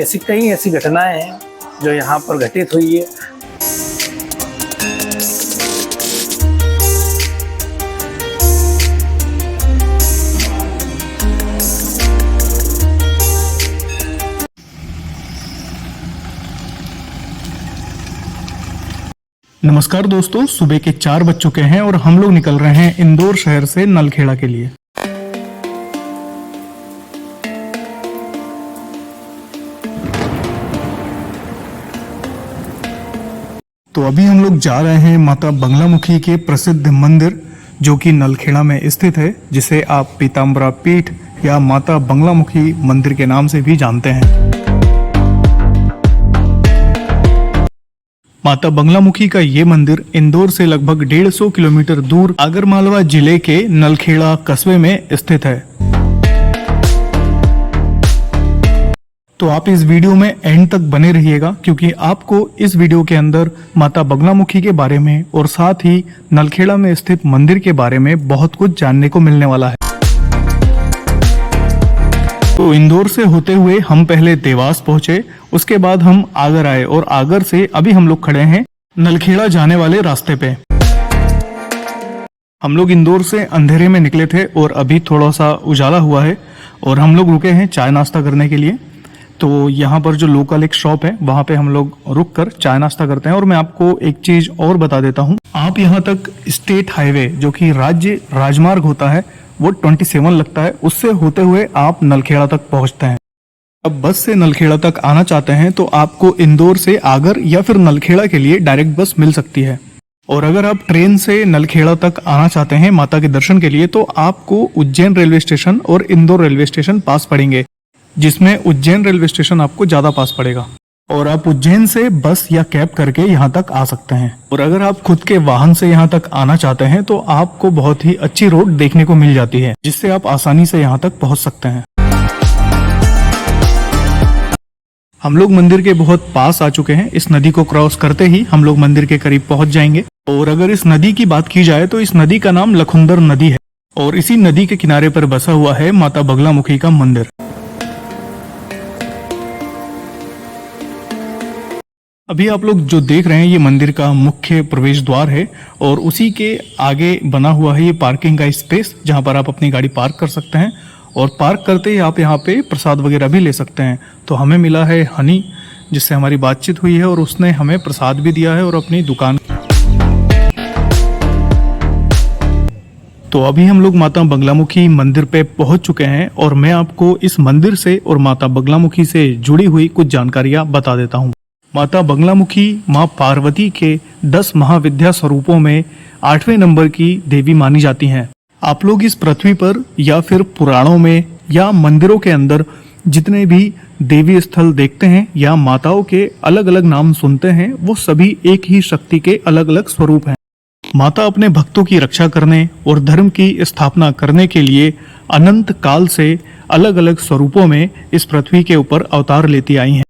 ऐसी कई ऐसी घटनाएं हैं जो यहाँ पर घटित हुई है। नमस्कार दोस्तों, सुबह के 4 बज चुके हैं और हम लोग निकल रहे हैं इंदौर शहर से नलखेड़ा के लिए। तो अभी हम लोग जा रहे हैं माता बगलामुखी के प्रसिद्ध मंदिर जो कि नलखेड़ा में स्थित है, जिसे आप पीताम्बरा पीठ या माता बगलामुखी मंदिर के नाम से भी जानते हैं। माता बगलामुखी का ये मंदिर इंदौर से लगभग 150 किलोमीटर दूर आगरमालवा जिले के नलखेड़ा कस्बे में स्थित है। तो आप इस वीडियो में एंड तक बने रहिएगा, क्योंकि आपको इस वीडियो के अंदर माता बगलामुखी के बारे में और साथ ही नलखेड़ा में स्थित मंदिर के बारे में बहुत कुछ जानने को मिलने वाला है। तो इंदौर से होते हुए हम पहले देवास पहुंचे, उसके बाद हम आगर आए और आगर से अभी हम लोग खड़े हैं नलखेड़ा जाने वाले रास्ते पे। हम लोग इंदौर से अंधेरे में निकले थे और अभी थोड़ा सा उजाला हुआ है और हम लोग रुके हैं चाय नाश्ता करने के लिए। तो यहाँ पर जो लोकल एक शॉप है वहाँ पे हम लोग रुक कर चाय नाश्ता करते हैं। और मैं आपको एक चीज और बता देता हूँ, आप यहाँ तक स्टेट हाईवे जो कि राज्य राजमार्ग होता है वो 27 लगता है, उससे होते हुए आप नलखेड़ा तक पहुंचते हैं। अब बस से नलखेड़ा तक आना चाहते हैं तो आपको इंदौर से आगर या फिर नलखेड़ा के लिए डायरेक्ट बस मिल सकती है। और अगर आप ट्रेन से नलखेड़ा तक आना चाहते हैं माता के दर्शन के लिए तो आपको उज्जैन रेलवे स्टेशन और इंदौर रेलवे स्टेशन पास पड़ेंगे, जिसमें उज्जैन रेलवे स्टेशन आपको ज्यादा पास पड़ेगा। और आप उज्जैन से बस या कैब करके यहाँ तक आ सकते हैं। और अगर आप खुद के वाहन से यहाँ तक आना चाहते हैं तो आपको बहुत ही अच्छी रोड देखने को मिल जाती है, जिससे आप आसानी से यहाँ तक पहुँच सकते हैं। हम लोग मंदिर के बहुत पास आ चुके हैं। इस नदी को क्रॉस करते ही हम लोग मंदिर के करीब पहुंच जाएंगे। और अगर इस नदी की बात की जाए तो इस नदी का नाम लखुंदर नदी है और इसी नदी के किनारे पर बसा हुआ है माता बगलामुखी का मंदिर। अभी आप लोग जो देख रहे हैं ये मंदिर का मुख्य प्रवेश द्वार है और उसी के आगे बना हुआ है ये पार्किंग का स्पेस, जहां पर आप अपनी गाड़ी पार्क कर सकते हैं। और पार्क करते ही आप यहाँ पे प्रसाद वगैरह भी ले सकते हैं। तो हमें मिला है हनी, जिससे हमारी बातचीत हुई है और उसने हमें प्रसाद भी दिया है और अपनी दुकान। तो अभी हम लोग माता बगलामुखी मंदिर पे पहुंच चुके हैं और मैं आपको इस मंदिर से और माता बगलामुखी से जुड़ी हुई कुछ जानकारियां बता देता हूं। माता बगलामुखी मां पार्वती के 10 महाविद्या स्वरूपों में 8वें नंबर की देवी मानी जाती हैं। आप लोग इस पृथ्वी पर या फिर पुराणों में या मंदिरों के अंदर जितने भी देवी स्थल देखते हैं या माताओं के अलग अलग नाम सुनते हैं, वो सभी एक ही शक्ति के अलग अलग स्वरूप हैं। माता अपने भक्तों की रक्षा करने और धर्म की स्थापना करने के लिए अनंत काल से अलग अलग स्वरूपों में इस पृथ्वी के ऊपर अवतार लेती आई हैं।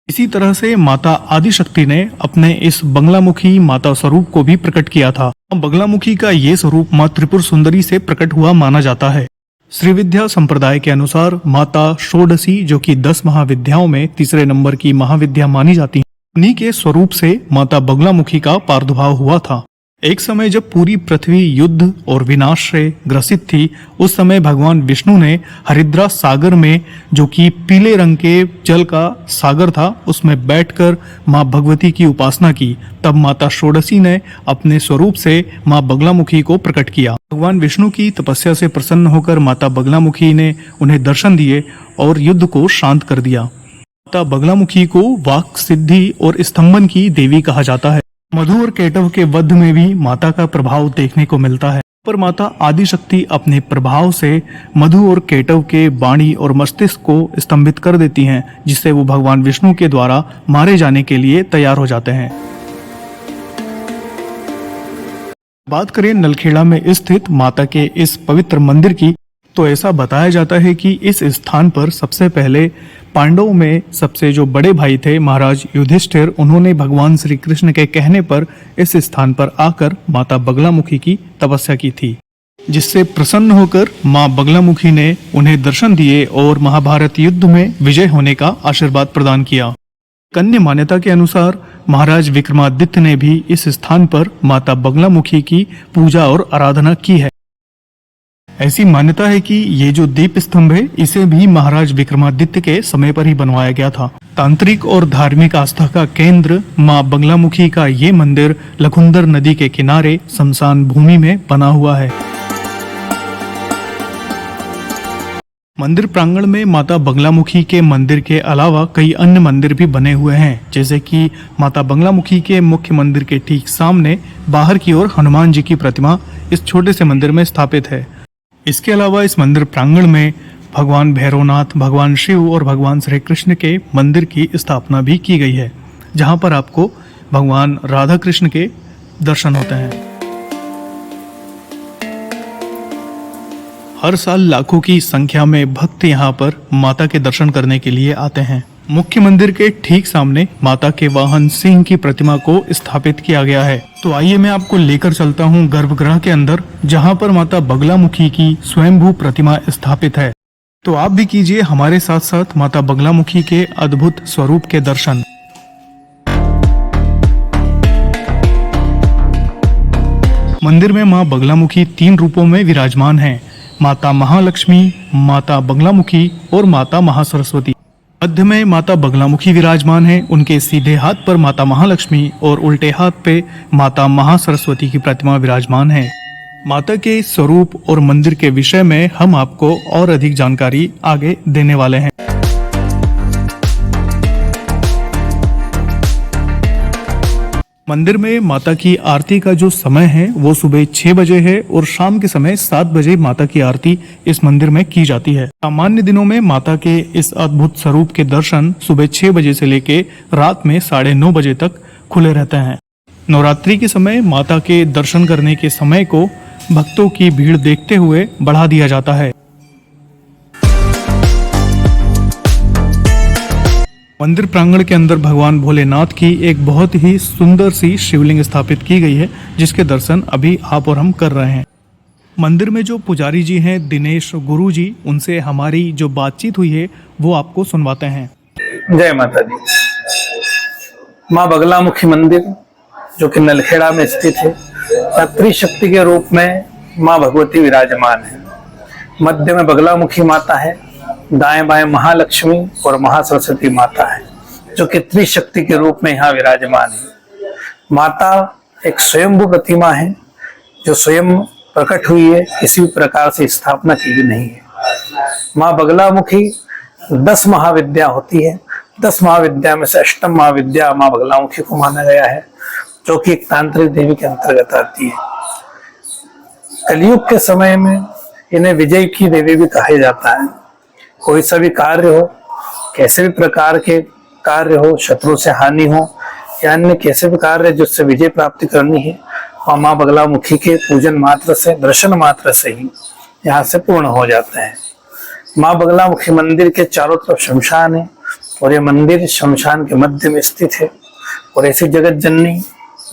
इसी तरह से माता आदिशक्ति ने अपने इस बगलामुखी माता स्वरूप को भी प्रकट किया था। बगलामुखी का ये स्वरूप मां त्रिपुर सुंदरी से प्रकट हुआ माना जाता है। श्री विद्या संप्रदाय के अनुसार माता षोडशी, जो कि 10 महाविद्याओं में तीसरे नंबर की महाविद्या मानी जाती है, उन्हीं के स्वरूप से माता बगलामुखी का प्रादुर्भाव हुआ था। एक समय जब पूरी पृथ्वी युद्ध और विनाश से ग्रसित थी, उस समय भगवान विष्णु ने हरिद्रा सागर में, जो कि पीले रंग के जल का सागर था, उसमें बैठकर मां भगवती की उपासना की। तब माता षोडशी ने अपने स्वरूप से मां बगलामुखी को प्रकट किया। भगवान विष्णु की तपस्या से प्रसन्न होकर माता बगलामुखी ने उन्हें दर्शन दिए और युद्ध को शांत कर दिया। माता बगलामुखी को वाक सिद्धि और स्तंभन की देवी कहा जाता है। मधु और केटव के वध में भी माता का प्रभाव देखने को मिलता है। पर माता आदिशक्ति अपने प्रभाव से मधु और केटव के वाणी और मस्तिष्क को स्तंभित कर देती हैं, जिससे वो भगवान विष्णु के द्वारा मारे जाने के लिए तैयार हो जाते हैं। बात करें नलखेड़ा में स्थित माता के इस पवित्र मंदिर की, तो ऐसा बताया जाता है कि इस स्थान पर सबसे पहले पांडवों में सबसे जो बड़े भाई थे महाराज युधिष्ठिर, उन्होंने भगवान श्री कृष्ण के कहने पर इस स्थान पर आकर माता बगलामुखी की तपस्या की थी। जिससे प्रसन्न होकर मां बगलामुखी ने उन्हें दर्शन दिए और महाभारत युद्ध में विजय होने का आशीर्वाद प्रदान किया। अन्य मान्यता के अनुसार महाराज विक्रमादित्य ने भी इस स्थान पर माता बगलामुखी की पूजा और आराधना की है। ऐसी मान्यता है कि ये जो दीप स्तंभ है इसे भी महाराज विक्रमादित्य के समय पर ही बनवाया गया था। तांत्रिक और धार्मिक आस्था का केंद्र मां बगलामुखी का ये मंदिर लखुंदर नदी के किनारे शमशान भूमि में बना हुआ है। मंदिर प्रांगण में माता बगलामुखी के मंदिर के अलावा कई अन्य मंदिर भी बने हुए हैं, जैसे कि माता बगलामुखी के मुख्य मंदिर के ठीक सामने बाहर की ओर हनुमान जी की प्रतिमा इस छोटे से मंदिर में स्थापित है। इसके अलावा इस मंदिर प्रांगण में भगवान भैरवनाथ, भगवान शिव और भगवान श्री कृष्ण के मंदिर की स्थापना भी की गई है, जहां पर आपको भगवान राधा कृष्ण के दर्शन होते हैं। हर साल लाखों की संख्या में भक्त यहाँ पर माता के दर्शन करने के लिए आते हैं। मुख्य मंदिर के ठीक सामने माता के वाहन सिंह की प्रतिमा को स्थापित किया गया है। तो आइए मैं आपको लेकर चलता हूँ गर्भगृह के अंदर, जहाँ पर माता बगलामुखी की स्वयंभू प्रतिमा स्थापित है। तो आप भी कीजिए हमारे साथ साथ माता बगलामुखी के अद्भुत स्वरूप के दर्शन। मंदिर में मां बगलामुखी 3 रूपों में विराजमान हैं: माता महालक्ष्मी, माता बगलामुखी और माता महासरस्वती। मध्य में माता बगलामुखी विराजमान है। उनके सीधे हाथ पर माता महालक्ष्मी और उल्टे हाथ पे माता महासरस्वती की प्रतिमा विराजमान है। माता के स्वरूप और मंदिर के विषय में हम आपको और अधिक जानकारी आगे देने वाले हैं। मंदिर में माता की आरती का जो समय है वो सुबह 6 बजे है और शाम के समय 7 बजे माता की आरती इस मंदिर में की जाती है। सामान्य दिनों में माता के इस अद्भुत स्वरूप के दर्शन सुबह 6 बजे से लेके रात में 9:30 बजे तक खुले रहते हैं। नवरात्रि के समय माता के दर्शन करने के समय को भक्तों की भीड़ देखते हुए बढ़ा दिया जाता है। मंदिर प्रांगण के अंदर भगवान भोलेनाथ की एक बहुत ही सुंदर सी शिवलिंग स्थापित की गई है, जिसके दर्शन अभी आप और हम कर रहे हैं। मंदिर में जो पुजारी जी हैं दिनेश गुरु जी, उनसे हमारी जो बातचीत हुई है वो आपको सुनवाते हैं। जय माता दी। माँ बगलामुखी मंदिर जो कि नलखेड़ा में स्थित है, त्रिशक्ति के रूप में माँ भगवती विराजमान है। मध्य में बगलामुखी माता है, दाएं बाएं महालक्ष्मी और महासरस्वती माता है, जो कि त्रिशक्ति के रूप में यहाँ विराजमान है। माता एक स्वयंभू प्रतिमा है, जो स्वयं प्रकट हुई है, किसी भी प्रकार से स्थापना की भी नहीं है। माँ बगलामुखी 10 महाविद्या होती है। 10 महाविद्या में से अष्टम महाविद्या माँ बगलामुखी को माना गया है, जो कि एक तांत्रिक देवी के अंतर्गत आती है। कलयुग के समय में इन्हें विजय की देवी भी कहा जाता है। कोई सा भी कार्य हो, कैसे भी प्रकार के कार्य हो, शत्रु से हानि हो या अन्य कैसे भी कार्य जिससे विजय प्राप्ति करनी है, और माँ बगलामुखी के पूजन मात्र से, दर्शन मात्र से ही यहाँ से पूर्ण हो जाते हैं। माँ बगलामुखी मंदिर के चारों तरफ शमशान है और ये मंदिर शमशान के मध्य में स्थित है। और ऐसी जगत जननी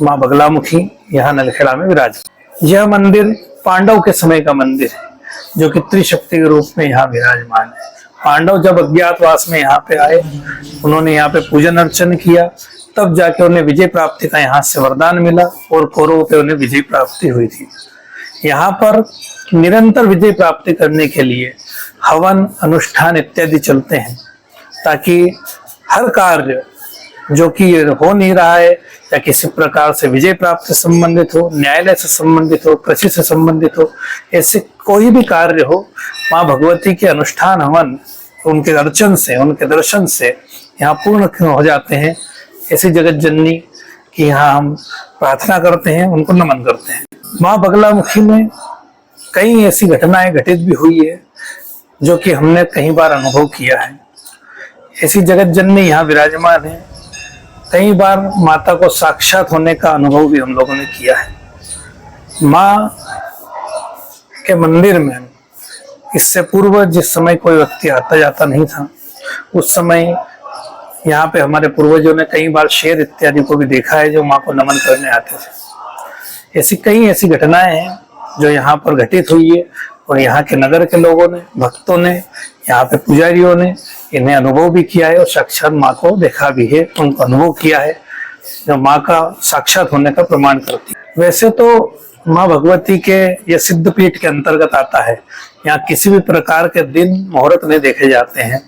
माँ बगलामुखी यहाँ नलखेड़ा में विराज। यह मंदिर पांडव के समय का मंदिर है, जो कि त्रिशक्ति के रूप में यहाँ विराजमान है। पांडव जब अज्ञातवास में यहाँ पे आए, उन्होंने यहाँ पे पूजन अर्चन किया, तब जाके उन्हें विजय प्राप्ति का यहाँ से वरदान मिला और कौरवों पे उन्हें विजय प्राप्ति हुई थी। यहाँ पर निरंतर विजय प्राप्ति करने के लिए हवन, अनुष्ठान इत्यादि चलते हैं, ताकि हर कार्य जो कि हो नहीं रहा है या किसी प्रकार से विजय प्राप्ति से संबंधित हो, न्यायालय से संबंधित हो, कृषि से संबंधित हो, ऐसे कोई भी कार्य हो, माँ भगवती के अनुष्ठान हवन उनके अर्चन से, उनके दर्शन से यहाँ पूर्ण हो जाते हैं। ऐसी जगत जननी की यहाँ हम प्रार्थना करते हैं, उनको नमन करते हैं। माँ बगलामुखी में कई ऐसी घटनाएं घटित भी हुई है, जो कि हमने कई बार अनुभव किया है। ऐसी जगत जननी यहाँ विराजमान है। कई बार माता को साक्षात होने का अनुभव भी हम लोगों ने किया है। माँ के मंदिर में इससे पूर्व जिस समय कोई व्यक्ति आता जाता नहीं था, उस समय यहाँ पे हमारे पूर्वजों ने कई बार शेर इत्यादि को भी देखा है, जो माँ को नमन करने आते थे। ऐसी कई ऐसी घटनाएं हैं जो यहाँ पर घटित हुई है और यहाँ के नगर के लोगों ने, भक्तों ने, यहाँ पे पुजारियों ने इन्हें अनुभव भी किया है और साक्षात माँ को देखा भी है, उनको अनुभव किया है, जो माँ का साक्षात होने का प्रमाण करती है। वैसे तो माँ भगवती के ये सिद्धपीठ के अंतर्गत आता है। यहाँ किसी भी प्रकार के दिन मुहूर्त नहीं देखे जाते हैं।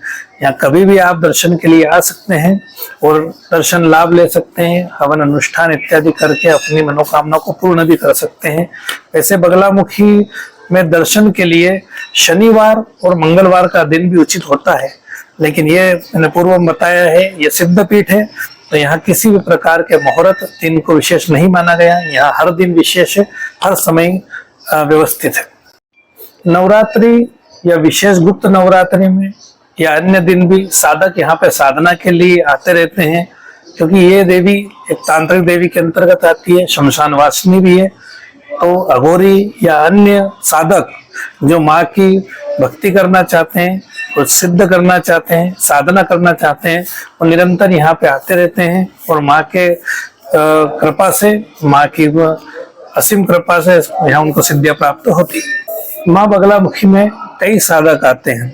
यहाँ कभी भी आप दर्शन के लिए आ सकते हैं और दर्शन लाभ ले सकते हैं, हवन अनुष्ठान इत्यादि करके अपनी मनोकामना को पूर्ण भी कर सकते हैं। वैसे बगलामुखी में दर्शन के लिए शनिवार और मंगलवार का दिन भी उचित होता है, लेकिन ये मैंने पूर्व में बताया है, ये सिद्धपीठ है, तो यहाँ किसी भी प्रकार के मुहूर्त दिन को विशेष नहीं माना गया। यहाँ हर दिन विशेष है, हर समय व्यवस्थित है। नवरात्रि या विशेष गुप्त नवरात्रि में या अन्य दिन भी साधक यहाँ पे साधना के लिए आते रहते हैं, क्योंकि ये देवी एक तांत्रिक देवी के अंतर्गत आती है, शमशान वासिनी भी है। तो अघोरी या अन्य साधक जो माँ की भक्ति करना चाहते हैं, कुछ सिद्ध करना चाहते हैं, साधना करना चाहते हैं, वो निरंतर यहाँ पे आते रहते हैं और माँ के कृपा से, माँ की असीम कृपा से यहाँ उनको सिद्धियां प्राप्त होती। माँ बगलामुखी में कई साधक आते हैं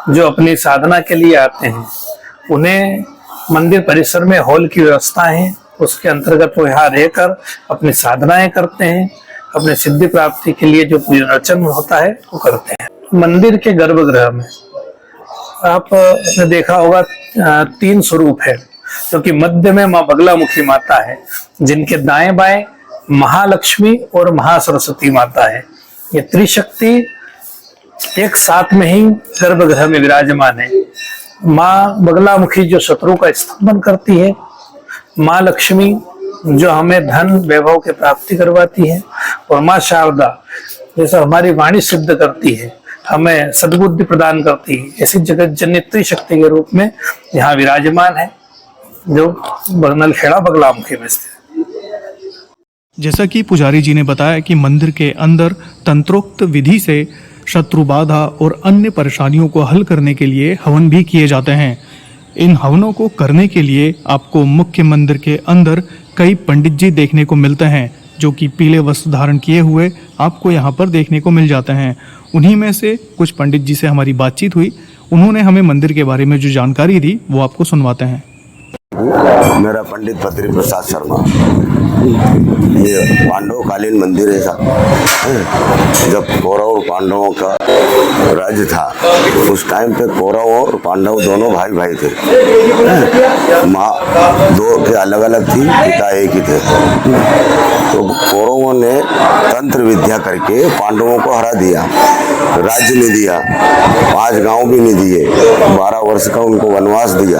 जो अपनी साधना के लिए आते हैं। उन्हें मंदिर परिसर में हॉल की व्यवस्था है, उसके अंतर्गत वो यहाँ रहकर अपनी साधनाएं करते हैं, अपने सिद्धि प्राप्ति के लिए जो पूजन अर्चन होता है वो करते हैं। मंदिर के गर्भगृह में आपने देखा होगा 3 स्वरूप है, क्योंकि मध्य में माँ बगलामुखी माता है, जिनके दाएं बाएं महालक्ष्मी और महासरस्वती माता है। ये त्रिशक्ति एक साथ में ही गर्भगृह में विराजमान है। माँ बगलामुखी जो शत्रु का स्तंभन करती है, माँ लक्ष्मी जो हमें धन वैभव की प्राप्ति करवाती है, और माँ शारदा जैसा हमारी वाणी सिद्ध करती है, हमें सद्बुद्धि प्रदान करती है। ऐसी जगत जननी त्रिशक्ति के रूप में यहाँ विराजमान है, जो नलखेड़ा बगलामुखी में स्थित है। जैसा कि पुजारी जी ने बताया कि मंदिर के अंदर तंत्रोक्त विधि से शत्रु बाधा और अन्य परेशानियों को हल करने के लिए हवन भी किए जाते हैं। इन हवनों को करने के लिए आपको मुख्य मंदिर के अंदर कई पंडित जी देखने को मिलते हैं, जो कि पीले वस्त्र धारण किए हुए आपको यहाँ पर देखने को मिल जाते हैं। उन्हीं में से कुछ पंडित जी से हमारी बातचीत हुई, उन्होंने हमें मंदिर के बारे में जो जानकारी दी वो आपको सुनवाते हैं। मेरा पंडित बद्री प्रसाद शर्मा। ये पांडव कालीन मंदिर है साहब। जब कौरव और पांडवों का राज्य था, उस टाइम पे कौरव और पांडव दोनों भाई भाई थे। माँ दो के अलग अलग थी, पिता एक ही थे। तो कौरवों ने तंत्र विद्या करके पांडवों को हरा दिया, राज्य नहीं दिया, 5 गांव भी नहीं दिए, 12 वर्ष का उनको वनवास दिया,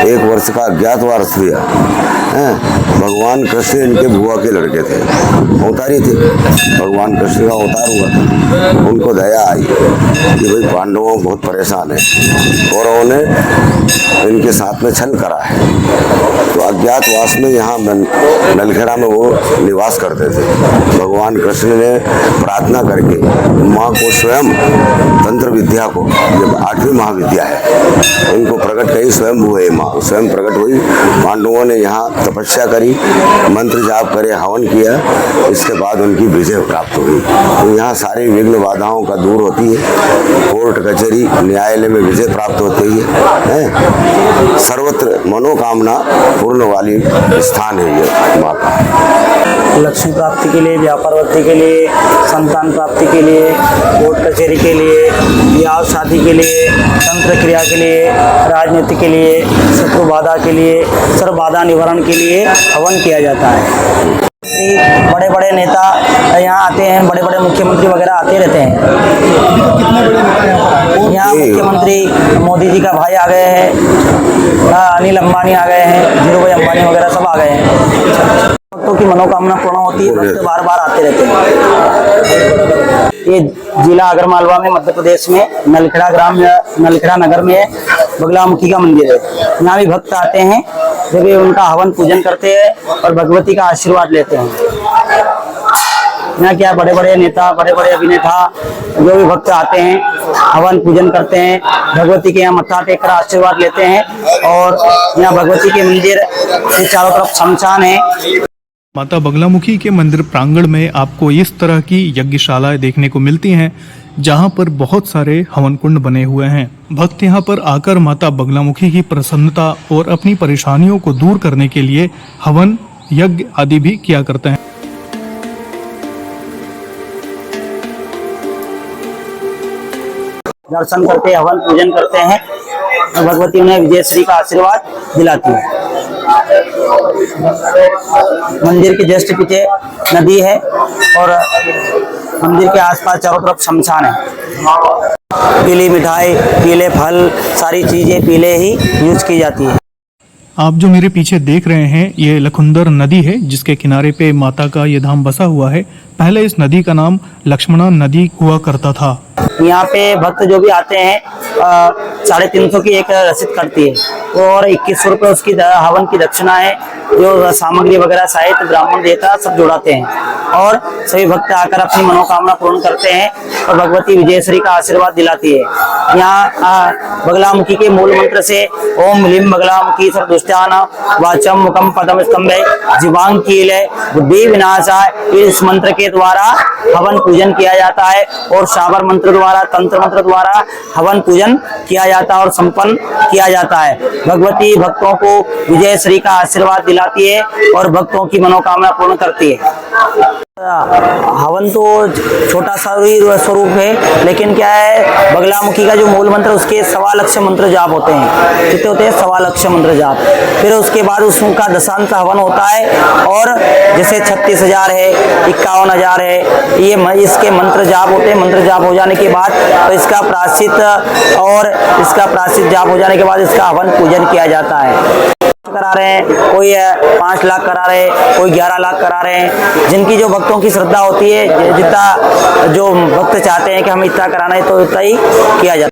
1 वर्ष का अज्ञातवास दिया। भगवान कृष्ण इनके बुआ के लड़के थे, अवतारी थे। भगवान कृष्ण का अवतार हुआ था। उनको दया आई कि भाई पांडवों बहुत परेशान है, कौरवों ने इनके साथ में छल करा है। तो अज्ञातवास में यहाँ नलखेड़ा में वो निवास करते थे। भगवान कृष्ण ने प्रार्थना करके माँ को स्वयं तंत्र विद्या को, जब 8वीं महाविद्या है, इनको प्रकट करी, स्वयं हुए माँ स्वयं प्रकट हुई। पांडवों ने यहाँ तपस्या करी, मंत्र जाप करे, हवन किया, इसके बाद उनकी विजय प्राप्त हुई। तो यहाँ सारी विघ्न बाधाओं का दूर होती है। कोर्ट कचहरी न्यायालय में विजय प्राप्त होती है। सर्वत्र मनोकामना पूर्ण वाली स्थान है ये माँ का। लक्ष्मी प्राप्ति के लिए, व्यापार वृद्धि के लिए, संतान प्राप्ति के लिए, कोर्ट कचहरी के लिए, ब्याह शादी के लिए, तंत्र क्रिया के लिए, राजनीति के लिए, शत्रु बाधा के लिए, सर्व बाधा निवारण के लिए हवन किया जाता है। बड़े बड़े नेता यहाँ आते हैं, बड़े बड़े मुख्यमंत्री वगैरह आते रहते हैं। यहाँ मुख्यमंत्री मोदी जी का भाई आ गए हैं, अनिल अंबानी आ गए हैं, धीरूभाई अंबानी वगैरह सब आ गए हैं। भक्तों की मनोकामना पूर्ण होती है, भक्त बार बार आते रहते हैं। ये जिला आगरमालवा में मध्य प्रदेश में नलखेड़ा ग्राम या नलखेड़ा नगर में बगलामुखी का मंदिर है। यहाँ भी भक्त आते हैं, जब ये उनका हवन पूजन करते हैं और भगवती का आशीर्वाद लेते हैं। यहाँ क्या बड़े बड़े नेता, बड़े बड़े अभिनेता जो भी भक्त आते हैं, हवन पूजन करते हैं, भगवती के यहाँ मत्था टेक कर आशीर्वाद लेते हैं। और यहाँ भगवती के मंदिर के चारों तरफ शमशान है। माता बगलामुखी के मंदिर प्रांगण में आपको इस तरह की यज्ञशालाएं देखने को मिलती हैं, जहां पर बहुत सारे हवन कुंड बने हुए हैं। भक्त यहां पर आकर माता बगलामुखी की प्रसन्नता और अपनी परेशानियों को दूर करने के लिए हवन यज्ञ आदि भी किया करते हैं। दर्शन करते, हवन पूजन करते हैं, भगवती उन्हें विजयश्री का आशीर्वाद दिलाती है। मंदिर के जस्ट पीछे नदी है और मंदिर के आसपास चारों तरफ शमशान है। पीली मिठाई, पीले फल, सारी चीजें पीले ही यूज की जाती है। आप जो मेरे पीछे देख रहे हैं ये लखुंदर नदी है, जिसके किनारे पे माता का ये धाम बसा हुआ है। पहले इस नदी का नाम लक्ष्मणा नदी हुआ करता था। यहाँ पे भक्त जो भी आते हैं 350 की एक रसीद कटती है और 21 रुपये उसकी हवन की दक्षिणा है। जो सामग्री वगैरह साहित्य ब्राह्मण देता सब जोड़ाते हैं और सभी भक्त आकर अपनी मनोकामना पूर्ण करते हैं और भगवती विजयश्री का आशीर्वाद दिलाती है। यहाँ बगलामुखी के मूल मंत्र से ओम ह्लीं बगलामुखी सर्वदुष्टान वाचम मुखम पदम स्तंभे जीवांग कीले बुद्धि विनाशाय, इस मंत्र के द्वारा हवन पूजन किया जाता है और शाबर मंत्र द्वारा, तंत्र मंत्र द्वारा हवन पूजन किया जाता है और संपन्न किया जाता है। भगवती भक्तों को विजयश्री का आशीर्वाद दिलाती है और भक्तों की मनोकामना पूर्ण करती है। हवन तो छोटा सा ही स्वरूप है, लेकिन क्या है बगलामुखी का जो मूल मंत्र उसके 1.25 लाख मंत्र जाप होते हैं। कितने होते हैं? 1.25 लाख मंत्र जाप। फिर उसके बाद उसका दशांत हवन होता है और जैसे 36,000 है, 51,000 है, ये इसके मंत्र जाप होते हैं। मंत्र जाप हो जाने के बाद तो इसका प्रायश्चित जाप हो जाने के बाद इसका हवन पूजन किया जाता है। करा रहे हैं, कोई 5 लाख करा रहे हैं, कोई 11 लाख करा रहे हैं। जिनकी जो भक्तों की श्रद्धा होती है, जितना जो भक्त चाहते हैं कि हम इतना कराना है तो इतना ही किया जाता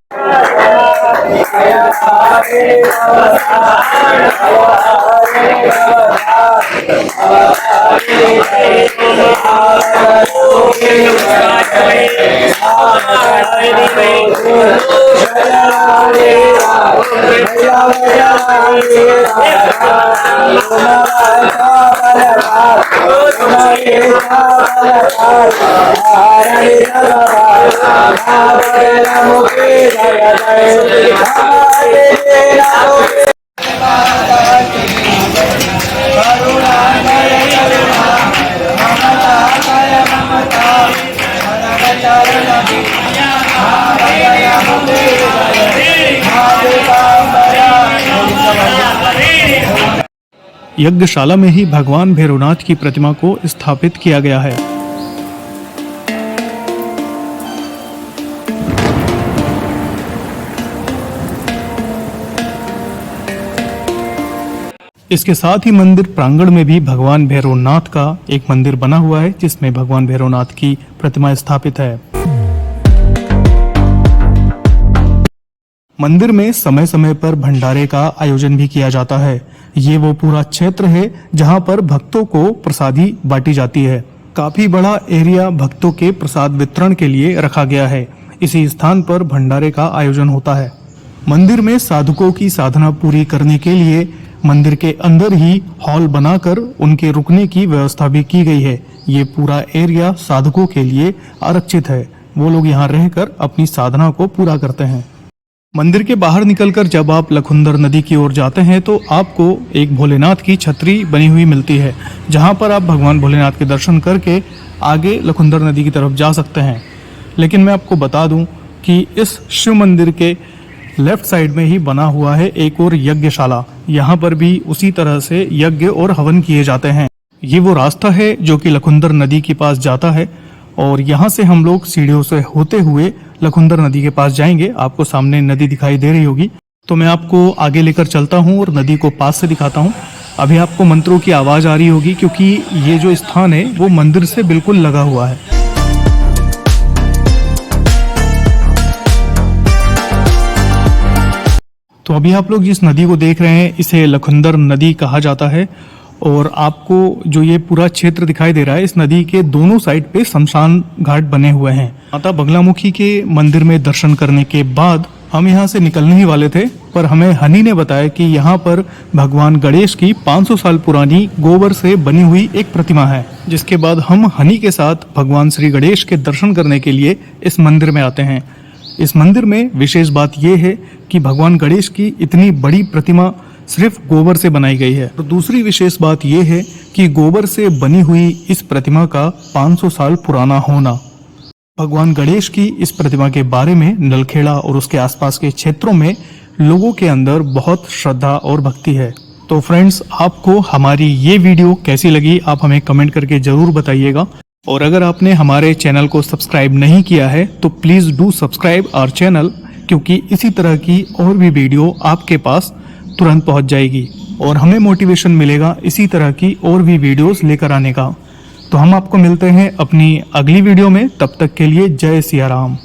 यज्ञशाला में ही भगवान भैरवनाथ की प्रतिमा को स्थापित किया गया है। इसके साथ ही मंदिर प्रांगण में भी भगवान भैरवनाथ का एक मंदिर बना हुआ है, जिसमें भगवान भैरवनाथ की प्रतिमा स्थापित है। मंदिर में समय समय पर भंडारे का आयोजन भी किया जाता है। ये वो पूरा क्षेत्र है जहां पर भक्तों को प्रसादी बांटी जाती है। काफी बड़ा एरिया भक्तों के प्रसाद वितरण के लिए रखा गया है। इसी स्थान पर भंडारे का आयोजन होता है। मंदिर में साधकों की साधना पूरी करने के लिए मंदिर के अंदर ही हॉल बनाकर उनके रुकने की व्यवस्था भी की गई है। ये पूरा एरिया साधकों के लिए आरक्षित है। वो लोग यहाँ रहकर अपनी साधना को पूरा करते हैं। मंदिर के बाहर निकलकर जब आप लखुंदर नदी की ओर जाते हैं तो आपको एक भोलेनाथ की छतरी बनी हुई मिलती है, जहां पर आप भगवान भोलेनाथ के दर्शन करके आगे लखुंदर नदी की तरफ जा सकते हैं। लेकिन मैं आपको बता दूं कि इस शिव मंदिर के लेफ्ट साइड में ही बना हुआ है एक और यज्ञशाला। यहाँ पर भी उसी तरह से यज्ञ और हवन किए जाते हैं। ये वो रास्ता है जो कि लखुंदर नदी के पास जाता है और यहाँ से हम लोग सीढ़ियों से होते हुए लखुंदर नदी के पास जाएंगे। आपको सामने नदी दिखाई दे रही होगी, तो मैं आपको आगे लेकर चलता हूँ और नदी को पास से दिखाता हूँ। अभी आपको मंत्रों की आवाज आ रही होगी क्योंकि ये जो स्थान है वो मंदिर से बिल्कुल लगा हुआ है। तो अभी आप लोग जिस नदी को देख रहे हैं इसे लखुंदर नदी कहा जाता है और आपको जो ये पूरा क्षेत्र दिखाई दे रहा है, इस नदी के दोनों साइड पे शमशान घाट बने हुए हैं। माता बगलामुखी के मंदिर में दर्शन करने के बाद हम यहाँ से निकलने ही वाले थे पर हमें हनी ने बताया कि यहाँ पर भगवान गणेश की 500 साल पुरानी गोबर से बनी हुई एक प्रतिमा है। जिसके बाद हम हनी के साथ भगवान श्री गणेश के दर्शन करने के लिए इस मंदिर में आते हैं। इस मंदिर में विशेष बात यह है कि भगवान गणेश की इतनी बड़ी प्रतिमा सिर्फ गोबर से बनाई गई है। और दूसरी विशेष बात यह है कि गोबर से बनी हुई इस प्रतिमा का 500 साल पुराना होना। भगवान गणेश की इस प्रतिमा के बारे में नलखेड़ा और उसके आसपास के क्षेत्रों में लोगों के अंदर बहुत श्रद्धा और भक्ति है। तो फ्रेंड्स, आपको हमारी ये वीडियो कैसी लगी आप हमें कमेंट करके जरूर बताइएगा। और अगर आपने हमारे चैनल को सब्सक्राइब नहीं किया है तो please do subscribe our channel, क्योंकि इसी तरह की और भी वीडियो आपके पास तुरंत पहुंच जाएगी और हमें मोटिवेशन मिलेगा इसी तरह की और भी वीडियोस लेकर आने का। तो हम आपको मिलते हैं अपनी अगली वीडियो में, तब तक के लिए जय सिया राम।